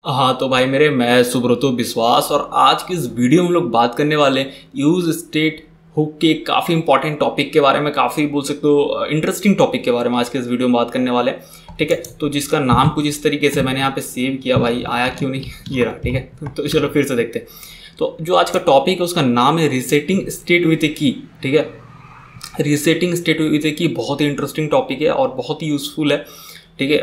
हाँ तो भाई मेरे, मैं सुब्रतो विश्वास और आज की इस वीडियो में हम लोग बात करने वाले हैं यूज स्टेट हुक के काफ़ी इंपॉर्टेंट टॉपिक के बारे में, काफ़ी बोल सकते हो इंटरेस्टिंग टॉपिक के बारे में आज के इस वीडियो में बात करने वाले हैं। ठीक है, तो जिसका नाम कुछ इस तरीके से मैंने यहाँ पे सेव किया, भाई आया क्यों नहीं, ये रहा। ठीक है, तो चलो फिर से देखते हैं। तो जो आज का टॉपिक है उसका नाम है रीसेटिंग स्टेट विथ ए की। ठीक है, रीसेटिंग स्टेट विथ ए की बहुत ही इंटरेस्टिंग टॉपिक है और बहुत ही यूज़फुल है। ठीक है,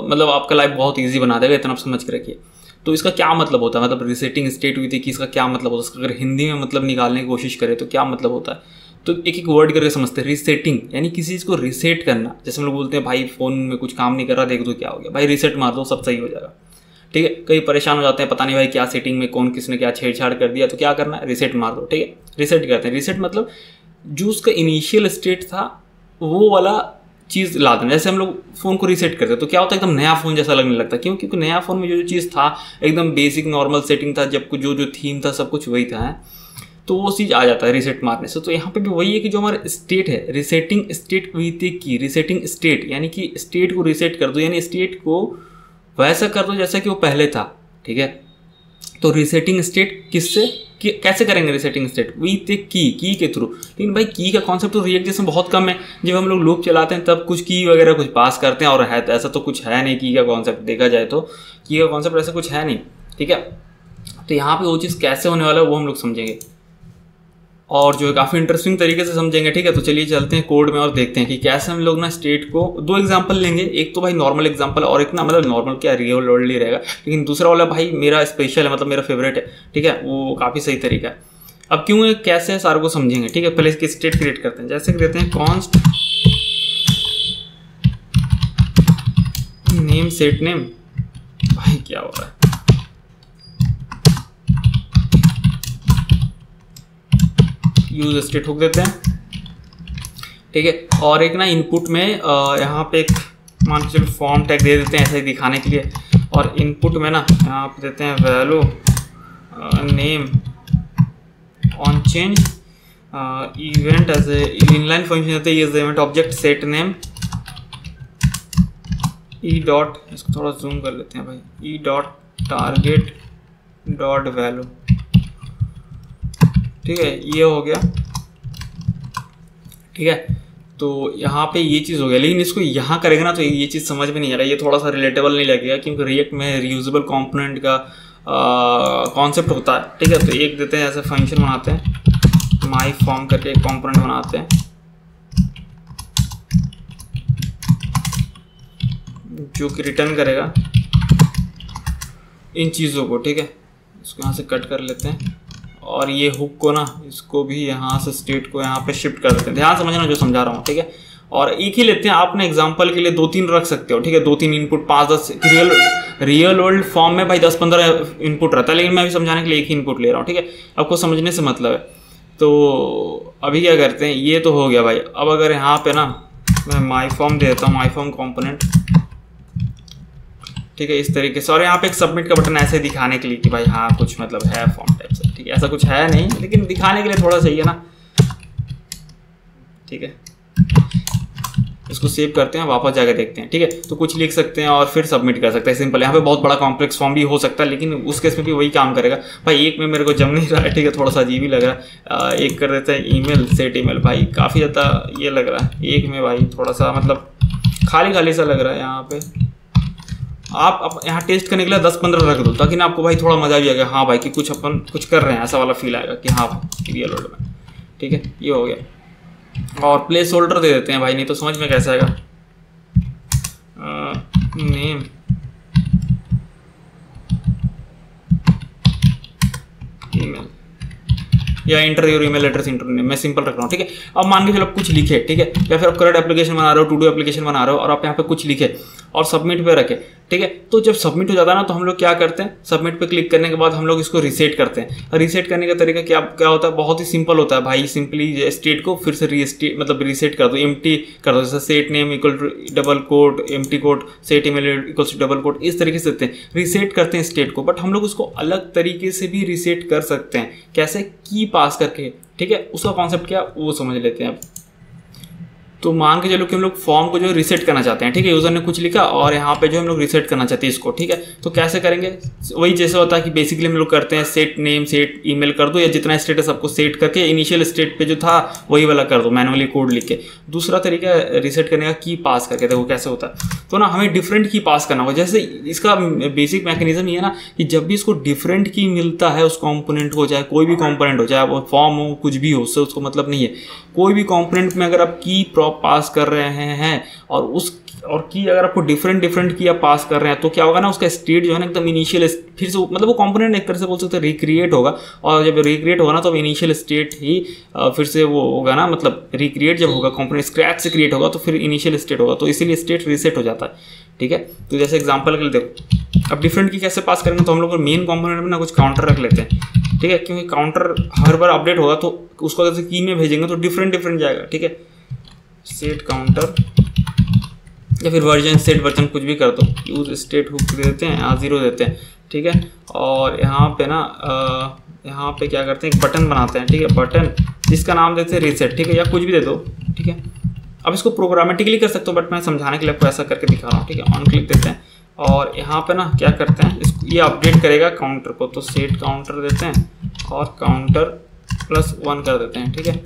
मतलब आपका लाइफ बहुत इजी बना देगा, इतना आप समझ के रखिए। तो इसका क्या मतलब होता है, मतलब रीसेटिंग स्टेट विथ ए की इसका क्या मतलब होता है, इसका अगर हिंदी में मतलब निकालने की कोशिश करें तो क्या मतलब होता है। तो एक एक वर्ड करके समझते हैं। रीसेटिंग यानी किसी चीज़ को रीसेट करना। जैसे हम लोग बोलते हैं भाई फ़ोन में कुछ काम नहीं कर रहा, देख दो क्या हो गया, भाई रीसेट मार दो सब सही हो जाएगा। ठीक है, कई परेशान हो जाते हैं, पता नहीं भाई क्या सेटिंग में कौन किसने क्या छेड़छाड़ कर दिया, तो क्या करना है, रीसेट मार दो। ठीक है, रीसेट करते हैं। रीसेट मतलब जो उसका इनिशियल स्टेट था वो वाला चीज़ ला देना। जैसे हम लोग फ़ोन को रीसेट करते हैं तो क्या होता है, एकदम नया फ़ोन जैसा लगने लगता है। क्यों? क्योंकि नया फ़ोन में जो जो चीज़ था एकदम बेसिक नॉर्मल सेटिंग था, जब जो जो थीम था सब कुछ वही था, तो वो चीज़ आ जाता है रीसेट मारने से। तो यहाँ पे भी वही है कि जो हमारा स्टेट है, रीसेटिंग स्टेट विथ ए की। रीसेटिंग स्टेट यानी कि स्टेट को रीसेट कर दो, यानी स्टेट को वैसा कर दो जैसा कि वो पहले था। ठीक है, तो रीसेटिंग स्टेट किससे कैसे करेंगे? रीसेटिंग स्टेट विथ ए की के थ्रू। लेकिन भाई की का कॉन्सेप्ट तो रिएक्ट जैसे बहुत कम है। जब हम लोग लूप चलाते हैं तब कुछ की वगैरह कुछ पास करते हैं, और है ऐसा तो कुछ है नहीं की का कॉन्सेप्ट। देखा जाए तो की का कॉन्सेप्ट ऐसा कुछ है नहीं। ठीक है, तो यहाँ पे वो चीज़ कैसे होने वाला है वो हम लोग समझेंगे और जो है काफ़ी इंटरेस्टिंग तरीके से समझेंगे। ठीक है, तो चलिए चलते हैं कोड में और देखते हैं कि कैसे हम लोग ना स्टेट को दो एग्जांपल लेंगे। एक तो भाई नॉर्मल एग्जांपल, और एक ना मतलब नॉर्मल क्या रियल वर्ल्ड ही रहेगा, लेकिन दूसरा वाला भाई मेरा स्पेशल है, मतलब मेरा फेवरेट है। ठीक है, वो काफ़ी सही तरीका है। अब क्यों है कैसे है सारे को समझेंगे। ठीक है, पहले इसकी स्टेट क्रिएट करते हैं। जैसे देते हैं कॉन्स्ट नेम सेट नेम। भाई क्या हो रहा है, यूज स्टेट हुक देते हैं। ठीक है, और एक ना इनपुट में यहाँ पे एक मान के चलो फॉर्म टैग दे देते हैं ऐसे ही दिखाने के लिए। और इनपुट में ना यहाँ पे देते हैं value name on change event as a inline function देते हैं। ये event object set name E dot, इसको थोड़ा जूम कर लेते हैं भाई, E dot target dot value. ठीक है, ये हो गया। ठीक है, तो यहाँ पे ये चीज़ हो गया, लेकिन इसको यहाँ करेगा ना तो ये चीज़ समझ में नहीं आ रहा, ये थोड़ा सा रिलेटेबल नहीं लगेगा, क्योंकि रिएक्ट में रियूजेबल कंपोनेंट का कॉन्सेप्ट होता है। ठीक है, तो एक देते हैं ऐसे फंक्शन बनाते हैं, माई फॉर्म करके एक कंपोनेंट बनाते हैं जो कि रिटर्न करेगा इन चीज़ों को। ठीक है, इसको यहाँ से कट कर लेते हैं और ये हुक को ना इसको भी यहाँ से स्टेट को यहाँ पे शिफ्ट कर देते हैं। ध्यान समझना जो समझा रहा हूँ। ठीक है, और एक ही लेते हैं, आपने एग्जांपल के लिए 2-3 रख सकते हो। ठीक है, 2-3 इनपुट 5-10 रियल वर्ल्ड फॉर्म में भाई 10-15 इनपुट रहता है, लेकिन मैं अभी समझाने के लिए एक ही इनपुट ले रहा हूँ। ठीक है, आपको समझने से मतलब है। तो अभी क्या करते हैं, ये तो हो गया भाई। अब अगर यहाँ पे ना मैं माई फॉर्म दे देता हूँ, माई फॉर्म कॉम्पोनेंट। ठीक है, इस तरीके से, और यहाँ पे एक सबमिट का बटन ऐसे दिखाने के लिए कि भाई हाँ कुछ मतलब है फॉर्म टाइप से। ठीक है, ऐसा कुछ है नहीं, लेकिन दिखाने के लिए थोड़ा सही है ना। ठीक है, इसको सेव करते हैं, वापस जाकर देखते हैं। ठीक है, तो कुछ लिख सकते हैं और फिर सबमिट कर सकते हैं, सिंपल। यहाँ पे बहुत बड़ा कॉम्प्लेक्स फॉर्म भी हो सकता है, लेकिन उस केस में भी वही काम करेगा भाई। एक में मेरे को जम नहीं रहा है, ठीक है, थोड़ा सा अजीब ही लग रहा है। एक कर देते हैं ईमेल सेट ईमेल, भाई काफ़ी ज़्यादा ये लग रहा है। एक में भाई थोड़ा सा मतलब खाली खाली सा लग रहा है। यहाँ पे आप यहाँ टेस्ट करने के लिए 10-15 रख दो, ताकि ना आपको भाई थोड़ा मजा भी आएगा, हाँ भाई कि कुछ अपन कुछ कर रहे हैं, ऐसा वाला फील आएगा कि हाँ भाई रियल वर्ल्ड में। ठीक है, ये हो गया। और प्लेस होल्डर दे देते हैं भाई, नहीं तो समझ में कैसे आएगा। नेम ईमेल या inter your email address inter name, मैं सिंपल रख रहा हूँ। ठीक है, अब मान के चलो आप कुछ लिखे, ठीक है, या फिर आप करंट एप्लीकेशन बना रहे हो, टू डू एप्लीकेशन बना रहे हो, और आप यहाँ पे कुछ लिखे और सबमिट पे रखे। ठीक है, तो जब सबमिट हो जाता है ना तो हम लोग क्या करते हैं, सबमिट पे क्लिक करने के बाद हम लोग इसको रीसेट करते हैं। रीसेट करने का तरीका क्या होता है, बहुत ही सिंपल होता है भाई। सिंपली स्टेट को फिर से रीस्टेट मतलब रीसेट कर दो, एम्प्टी कर दो। जैसे set name equal to double quote empty quote, set email equal to double quote, इस तरीके से देते हैं, रीसेट करते हैं स्टेट को। बट हम लोग उसको अलग तरीके से भी रीसेट कर सकते हैं, कैसे, की पास करके। ठीक है, उसका कॉन्सेप्ट क्या वो समझ लेते हैं अब। तो मान के चलो कि हम लोग फॉर्म को जो है रीसेट करना चाहते हैं, ठीक है। यूजर ने कुछ लिखा और यहाँ पे जो हम लोग रीसेट करना चाहते हैं इसको, ठीक है। तो कैसे करेंगे, वही जैसे होता है कि बेसिकली हम लोग करते हैं सेट नेम, सेट ईमेल कर दो, या जितना स्टेट है सबको सेट करके इनिशियल स्टेट पे जो था वही वाला कर दो मैनुअली कोड लिख के। दूसरा तरीका रीसेट करने का की पास करके, देखो कैसे होता है। तो ना हमें डिफरेंट की पास करना होगा। जैसे इसका बेसिक मैकेनिज्म ये है ना कि जब भी इसको डिफरेंट की मिलता है उस कॉम्पोनेंट को, चाहे कोई भी कॉम्पोनेंट हो, चाहे वो फॉर्म हो, कुछ भी हो, उससे उसको मतलब नहीं है। कोई भी कॉम्पोनेंट में अगर आप की प्रॉप पास कर रहे हैं और की अगर आपको डिफरेंट की आप पास कर रहे हैं, तो क्या होगा ना, उसका स्टेट जो है ना एकदम इनिशियल, फिर से मतलब वो कंपोनेंट एक तरह से बोल सकते हैं रिक्रिएट होगा। और जब रिक्रिएट होगा ना तो इनिशियल स्टेट ही फिर से वो होगा ना, मतलब रिक्रिएट जब होगा कंपोनेंट स्क्रैच से क्रिएट होगा तो फिर इनिशियल स्टेट होगा, तो इसीलिए स्टेट रीसेट हो जाता है, ठीक है। तो जैसे एग्जांपल के लिए देखो, अब डिफरेंट की कैसे पास करेंगे, तो हम लोग मेन कंपोनेंट में ना कुछ काउंटर रख लेते हैं, ठीक है। क्योंकि काउंटर हर बार अपडेट होगा तो उसको अगर की में भेजेंगे तो डिफरेंट जाएगा, ठीक है। सेट काउंटर या फिर वर्जन सेट वर्जन कुछ भी कर दो, यूज स्टेट हुक दे देते हैं, यहाँ 0 देते हैं, ठीक है। और यहाँ पे ना यहाँ पे क्या करते हैं, एक बटन बनाते हैं, ठीक है, बटन जिसका नाम देते हैं रीसेट, ठीक है, या कुछ भी दे दो, ठीक है। अब इसको प्रोग्रामेटिकली कर सकते हो, बट मैं समझाने के लिए आपको ऐसा करके दिखा रहा हूँ, ठीक है। ऑन क्लिक देते हैं और यहाँ पे ना क्या करते हैं, इसको ये अपडेट करेगा काउंटर को, तो सेट काउंटर देते हैं और काउंटर +1 कर देते हैं, ठीक है।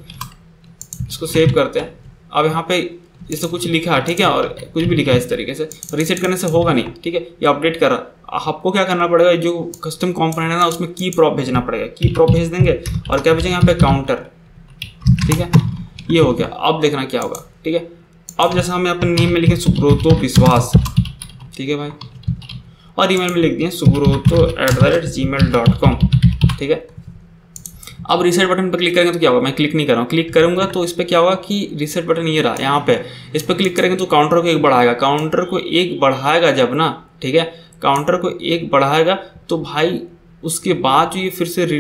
इसको सेव करते हैं। अब यहाँ पे इससे कुछ लिखा, ठीक है, और कुछ भी लिखा है इस तरीके से, रीसेट करने से होगा नहीं, ठीक है। ये अपडेट कर रहा, आपको क्या करना पड़ेगा, जो कस्टम कंपोनेंट है ना उसमें की प्रॉप भेजना पड़ेगा, की प्रॉप भेज देंगे और क्या भेजेंगे यहाँ पे काउंटर, ठीक है। ये हो गया। अब देखना क्या होगा, ठीक है। अब जैसे हम अपने नेम में लिखें सुब्रतो विश्वास, ठीक है भाई, और ईमेल में लिख दिए subrto@gmail.com, ठीक है। अब रीसेट बटन पर क्लिक करेंगे तो क्या होगा, मैं क्लिक नहीं कर रहा हूँ, क्लिक करूंगा तो इस पर क्या होगा कि रीसेट बटन ये रहा यहाँ पे, इस पर क्लिक करेंगे तो काउंटर को 1 बढ़ाएगा, काउंटर को 1 बढ़ाएगा जब ना, ठीक है, काउंटर को 1 बढ़ाएगा तो भाई उसके बाद जो ये फिर से री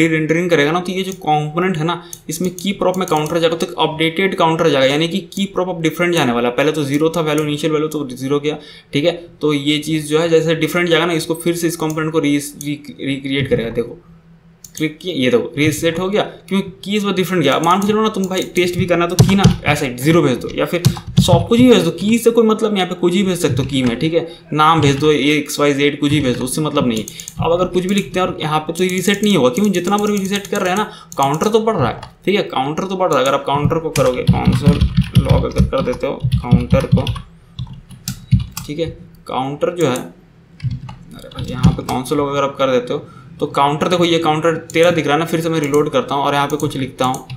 रेंडरिंग करेगा ना, तो ये जो कंपोनेंट है ना इसमें की प्रॉप में काउंटर जाएगा तो अपडेटेड काउंटर जाएगा, यानी कि की प्रॉप अब डिफरेंट जाने वाला है। पहले तो 0 था वैल्यू, इनिशियल वैल्यू तो 0 गया, ठीक है। तो ये चीज़ जो है जैसे डिफरेंट जाएगा ना, इसको फिर से इस कंपोनेंट को रिक्रिएट करेगा। देखो क्लिक किया, ये देखो रीसेट हो गया, क्योंकि की इस बार डिफरेंट गया। मान के चलो ना तुम भाई टेस्ट भी करना तो की ना ऐसा 0 भेज दो, या फिर सब कुछ ही भेज दो, की से कोई मतलब नहीं, यहाँ पे कुछ ही भेज सकते हो की में, ठीक है। नाम भेज दो, XYZ कुछ ही भेज दो, उससे मतलब नहीं है। अब अगर कुछ भी लिखते हैं और यहाँ पे तो रीसेट नहीं होगा, क्योंकि जितना बार भी रीसेट कर रहे हैं ना काउंटर तो बढ़ रहा है, ठीक है, काउंटर तो बढ़ रहा है। अगर आप काउंटर को करोगे, कंसोल लॉग अगर कर देते हो काउंटर को, ठीक है, काउंटर जो है, अरे भाई यहाँ पे कंसोल लॉग अगर आप कर देते हो तो काउंटर, देखो ये काउंटर 13 दिख रहा है ना, फिर से मैं रिलोड करता हूँ और यहाँ पे कुछ लिखता हूँ,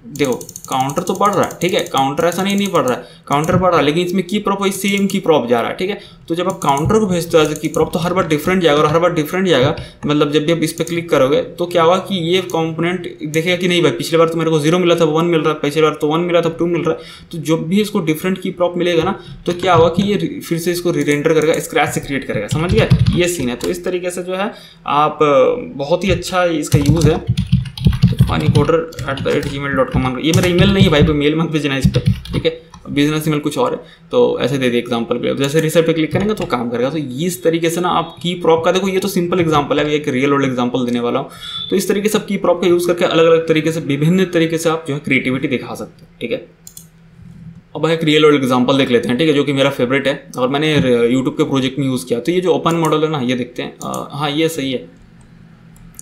देखो काउंटर तो बढ़ रहा है, ठीक है, काउंटर ऐसा नहीं बढ़ रहा है, काउंटर बढ़ रहा है, लेकिन इसमें की प्रॉप वही सेम की प्रॉप जा रहा है, ठीक है। तो जब आप काउंटर को भेजते हो एज की प्रॉप तो हर बार डिफरेंट जाएगा, और हर बार डिफरेंट जाएगा, मतलब जब भी आप इस पर क्लिक करोगे तो क्या होगा कि ये कंपोनेंट देखेगा कि नहीं भाई पिछले बार तो मेरे को 0 मिला था 1 मिल रहा है, पिछले बार तो 1 मिला था 2 मिल रहा है। तो जब भी इसको डिफरेंट की प्रॉप मिलेगा ना तो क्या होगा कि ये फिर से इसको रीरेंडर करेगा, स्क्रैच से क्रिएट करेगा, समझ गया, ये सीन है। तो इस तरीके से जो है आप बहुत ही अच्छा इसका यूज़ है। funnycoder@gmail.com, ये मेरा ईमेल नहीं है भाई, तो मेल मत भेजना इस पर, ठीक है, बिजनेस ईमेल कुछ और है, तो ऐसे दे दे एग्जांपल पे। जैसे रीसेट पे क्लिक करेंगे तो काम करेगा। तो इस तरीके से ना आप की प्रॉप का, देखो ये तो सिंपल एग्जांपल है, एक रियल वर्ल्ड एग्जांपल देने वाला हूँ। तो इस तरीके से आप की प्रॉप का यूज़ करके अलग अलग तरीके से, विभिन्न तरीके से आप जो है क्रिएटिविटी दिखा सकते हैं, ठीक है। अब एक रियल वर्ल्ड एग्जांपल देख लेते हैं, ठीक है, जो कि मेरा फेवरेट है और मैंने यूट्यूब के प्रोजेक्ट में यूज़ किया। तो ये जो ओपन मॉडल है ना, ये देखते हैं, हाँ ये सही है,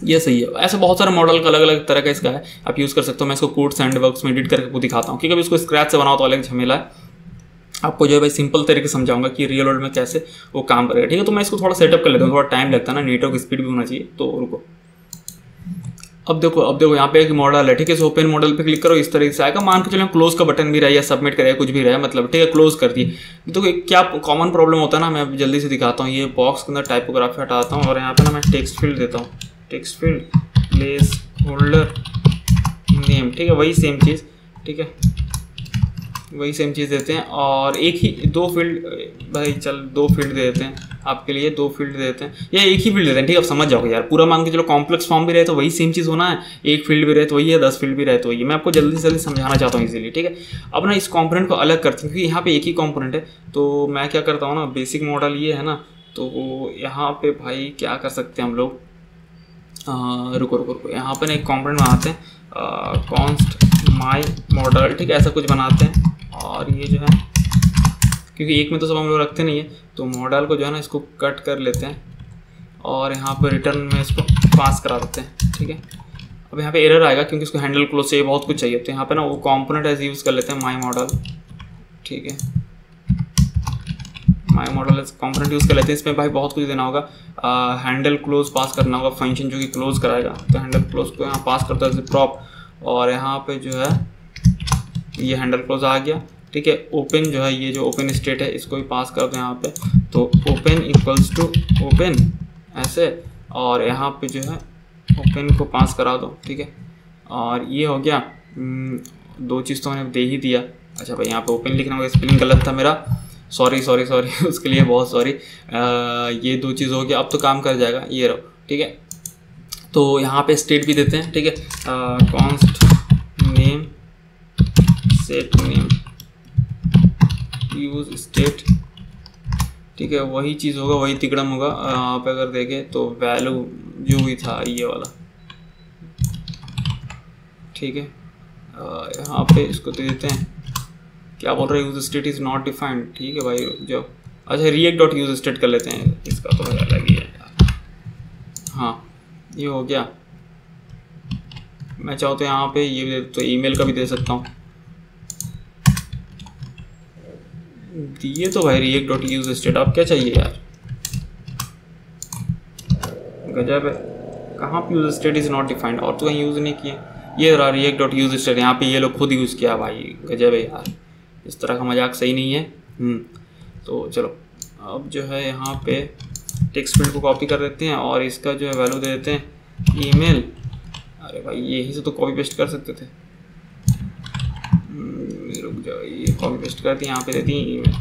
ये सही है। ऐसे बहुत सारे मॉडल का अलग अलग तरह का इसका है, आप यूज़ कर सकते हो। मैं इसको कोड सैंडबॉक्स में एडिट करके आपको दिखाता हूँ, क्योंकि अभी इसको स्क्रैच से बनाओ तो अलग झमेला है। आपको जो है भाई सिंपल तरीके से समझाऊंगा कि रियल वर्ल्ड में कैसे वो काम करेगा, ठीक है। तो मैं इसको थोड़ा सेटअप कर लेता हूँ, थोड़ा टाइम लगता है ना, नेटवर्क स्पीड भी होना चाहिए, तो रुको। अब देखो यहाँ पे एक मॉडल है, ठीक है। इस ओपन मॉडल पे क्लिक करो, इस तरीके से आएगा। मान के चलो क्लोज का बटन भी रहा या सबमिट करेगा, कुछ भी रहा, मतलब ठीक है, क्लोज कर दिए। तो क्या कॉमन प्रॉब्लम होता है ना, मैं जल्दी से दिखाता हूँ। ये बॉक्स के अंदर टाइपोग्राफी हटाता हूँ और यहाँ पे ना मैं टेक्स्ट फील्ड देता हूँ, text field place holder name, ठीक है, वही सेम चीज़, ठीक है, वही सेम चीज़ देते हैं। और एक ही 2 फील्ड भाई, चल 2 फील्ड दे देते हैं आपके लिए, 2 फील्ड दे देते हैं या एक ही फील्ड देते हैं, ठीक है। आप समझ जाओगे यार, पूरा मान के चलो कॉम्प्लेक्स फॉर्म भी रहे तो वही सेम चीज़ होना है, एक फील्ड भी रहे तो वही है, 10 फील्ड भी रहे तो वही है। मैं आपको जल्दी से जल्दी समझाना चाहता हूँ इजीली, ठीक है। अब ना इस कॉम्पोनेंट को अलग करते हैं, क्योंकि यहाँ पे एक ही कॉम्पोनेंट है। तो मैं क्या करता हूँ ना, बेसिक मॉडल ये है ना, तो यहाँ पे भाई क्या कर सकते हैं हम लोग, रुको यहाँ पे ना एक कॉम्पोनेंट बनाते हैं, कॉन्स्ट माई मॉडल, ठीक है, ऐसा कुछ बनाते हैं। और ये जो है क्योंकि एक में तो सब हम लोग रखते नहीं है, तो मॉडल को जो है ना इसको कट कर लेते हैं और यहाँ पर रिटर्न में इसको पास करा देते हैं। ठीक है, अब यहाँ पे एरर आएगा क्योंकि इसको हैंडल क्लोज चाहिए, बहुत कुछ चाहिए, तो यहाँ पे ना वो कंपोनेंट एज यूज़ कर लेते हैं माई मॉडल। ठीक है, my model as component use कर लेते हैं। इसमें भाई बहुत कुछ देना होगा, हैंडल क्लोज पास करना होगा, फंक्शन जो कि क्लोज कराएगा, तो हैंडल क्लोज को यहाँ पास करता है प्रॉप, और यहाँ पे जो है ये हैंडल क्लोज आ गया। ठीक है, ओपन जो है ये जो ओपन स्टेट है इसको भी पास कर दो यहाँ पे, तो ओपन इक्वल्स टू ओपन ऐसे, और यहाँ पे जो है ओपन को पास करा दो। ठीक है, और ये हो गया। दो चीज़ तो मैंने दे ही दिया। अच्छा भाई यहाँ पे ओपन लिखना होगा, स्पेलिंग गलत था मेरा, सॉरी उसके लिए बहुत सॉरी। ये दो चीज़ हो गया, अब तो काम कर जाएगा, ये रहो। ठीक है, तो यहाँ पे स्टेट भी देते हैं। ठीक है, const name set name use state. ठीक है, वही चीज़ होगा, वही तिकड़म होगा। यहाँ पे अगर देखें तो वैल्यू जो भी था ये वाला। ठीक है, यहाँ पे इसको दे देते हैं, क्या बोल रहे हैं, use state is not defined. ठीक है भाई, जो अच्छा रिएक्ट डॉट यूज स्टेट कर लेते हैं, इसका तो अलग ही है। हाँ, ये हो गया। मैं चाहूँ तो यहाँ पे ये भी दे, तो ईमेल का भी दे सकता हूँ। दिए तो भाई रिएक्ट डॉट यूज स्टेट, आप क्या चाहिए यार, गजब है। कहाँ पे use state is not defined, और तो कहीं यूज़ नहीं किए। ये रहा रिएक्ट डॉट यूज स्टेट, यहाँ पे ये लोग खुद यूज़ किया भाई, गजब है यार, इस तरह का मजाक सही नहीं है। तो चलो अब जो है यहाँ पे टेक्स्ट फील्ड को कॉपी कर देते हैं और इसका जो है वैल्यू दे देते हैं ईमेल। अरे भाई यही से तो कॉपी पेस्ट कर सकते थे, रुक जाओ, ये कॉपी पेस्ट करती हैं, यहाँ पे देती हैं ईमेल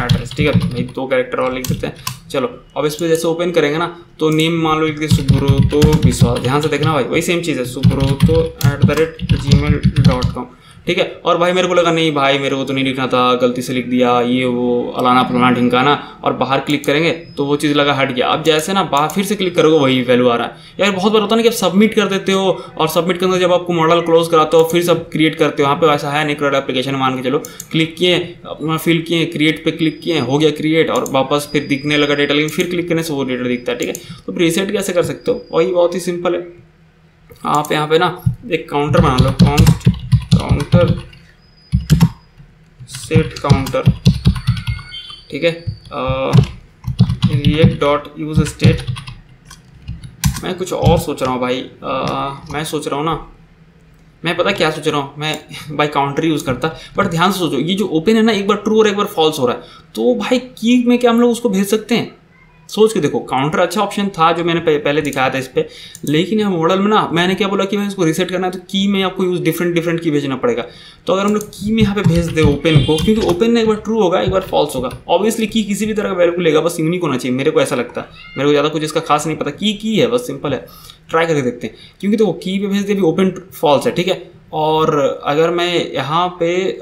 एड्रेस। ठीक है भाई, दो कैरेक्टर और लिख देते हैं। चलो अब इस पर जैसे ओपन करेंगे ना, तो नेम मान लो लिख दिए सुब्रतो विश्वास, ध्यान से देखना भाई, वही सेम चीज़ है, subrото@gmail.com। ठीक है, और भाई मेरे को लगा नहीं भाई मेरे को तो नहीं लिखना था, गलती से लिख दिया, ये वो अलाना फलाना ढिंकाना, और बाहर क्लिक करेंगे तो वो चीज़ लगा हट गया। अब जैसे ना बाहर फिर से क्लिक करोगे वही वैल्यू आ रहा है। यार बहुत बार होता है ना कि आप सबमिट कर देते हो, और सबमिट करने जब आपको मॉडल क्लोज कराते हो फिर सब क्रिएट करते हो, यहाँ पे ऐसा है नहीं, क्रिएट एप्लीकेशन मान के चलो, क्लिक किए, अपना फिल किए, क्रिएट पे क्लिक किए, हो गया क्रिएट, और वापस फिर दिखने लगा डेटा, लेकिन फिर क्लिक करने से वो डेटा दिखता है। ठीक है, तो रीसेट कैसे कर सकते हो, वही बहुत ही सिंपल है। आप यहाँ पे ना एक काउंटर बना लो, काउंटर सेट काउंटर। ठीक है, रिएक्ट डॉट यूज स्टेट। मैं कुछ और सोच रहा हूँ भाई, मैं सोच रहा हूँ ना, मैं पता क्या सोच रहा हूँ, मैं भाई काउंटर यूज़ करता, बट ध्यान से सोचो, ये जो ओपन है ना एक बार ट्रू और एक बार फॉल्स हो रहा है, तो भाई की में क्या हम लोग उसको भेज सकते हैं, सोच के देखो। काउंटर अच्छा ऑप्शन था जो मैंने पहले दिखाया था इस पर, लेकिन यहाँ मॉडल में ना मैंने क्या बोला कि मैं इसको रीसेट करना है तो की में आपको यूज डिफरेंट की भेजना पड़ेगा। तो अगर हम लोग की में यहाँ पे भेज दे ओपन को, क्योंकि ओपन एक बार ट्रू होगा एक बार फॉल्स होगा, ऑब्वियसली की किसी भी तरह का वैल्यू लेगा, बस यूनिक होना चाहिए, मेरे को ऐसा लगता है। मेरे को ज़्यादा कुछ इसका खास नहीं पता, की है बस, सिंपल है, ट्राई करके देखते हैं। क्योंकि तो वो की पे भेज दे भी ओपन फॉल्स है। ठीक है, और अगर मैं यहाँ पे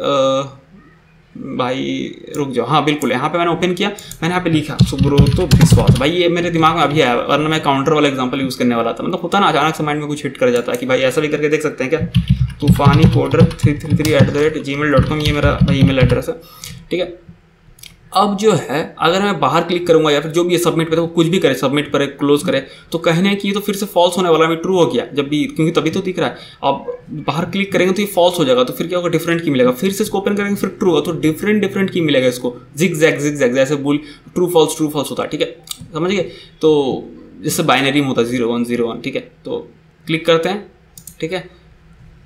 भाई रुक जाओ, हाँ बिल्कुल, यहाँ पे मैंने ओपन किया, मैंने यहाँ पे लिखा सुब्रतो विश्वास, भाई ये मेरे दिमाग में अभी आया, वरना मैं काउंटर वाला एग्जांपल यूज़ करने वाला था। मतलब होता ना अचानक से माइंड में कुछ हिट कर जाता है कि भाई ऐसा भी करके देख सकते हैं क्या, tufani-coder333@gmail.com, ये मेरा भाई ईमेल एड्रेस है। ठीक है, अब जो है अगर मैं बाहर क्लिक करूंगा या फिर जो भी ये सबमिट पे तो कुछ भी करे, सबमिट करे, क्लोज करे, तो कहने की तो फिर से फॉल्स होने वाला, भी ट्रू हो गया जब भी, क्योंकि तभी तो दिख रहा है। अब बाहर क्लिक करेंगे तो ये फॉल्स हो जाएगा, तो फिर क्या होगा, डिफरेंट की मिलेगा, फिर से इसको ओपन करेंगे फिर ट्रू होगा, तो डिफरेंट की मिलेगा इसको, जिग जैग जैसे बोल ट्रू फॉल्स होता है। ठीक है, समझ गए, तो जैसे बाइनरी में होता है 0 1 0 1। ठीक है, तो क्लिक करते हैं, ठीक है,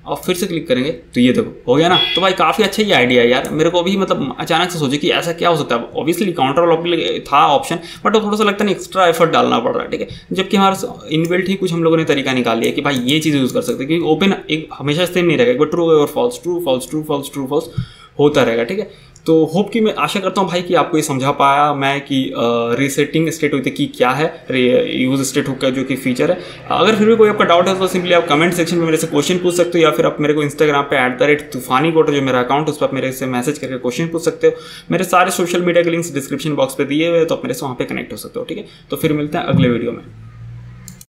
और फिर से क्लिक करेंगे तो ये देखो हो गया ना। तो भाई काफ़ी अच्छा ये आइडिया है यार, मेरे को अभी मतलब अचानक से सोचे कि ऐसा क्या हो सकता है। ऑब्वियसली काउंटर वाला था ऑप्शन, बट थोड़ा सा लगता है एक्स्ट्रा एफर्ट डालना पड़ रहा है। ठीक है, जबकि हमारे इनबिल्ट ही कुछ हम लोगों ने तरीका निकाल लिया कि भाई ये चीज़ यूज़ कर सकते हैं, क्योंकि ओपन एक हमेशा सेम नहीं रहेगा, एक बार ट्रू और फॉल्स, ट्रू फॉल्स होता रहेगा। ठीक है, तो होप कि मैं आशा करता हूँ भाई कि आपको ये समझा पाया मैं कि रीसेटिंग स्टेट हुक की क्या है, यूज स्टेट हुक का जो कि फीचर है। अगर फिर भी कोई आपका डाउट है तो सिंपली आप कमेंट सेक्शन में मेरे से क्वेश्चन पूछ सकते हो, या फिर आप मेरे को इंस्टाग्राम पे @tufani-coder जो मेरा अकाउंट है उस पर आप मेरे से मैसेज करके क्वेश्चन पूछ सकते हो। मेरे सारे सोशल मीडिया के लिंक्स डिस्क्रिप्शन बॉक्स पे दिए हुए हैं, तो आप मेरे से वहाँ पे कनेक्ट हो सकते हो। ठीक है, तो फिर मिलते हैं अगले वीडियो में।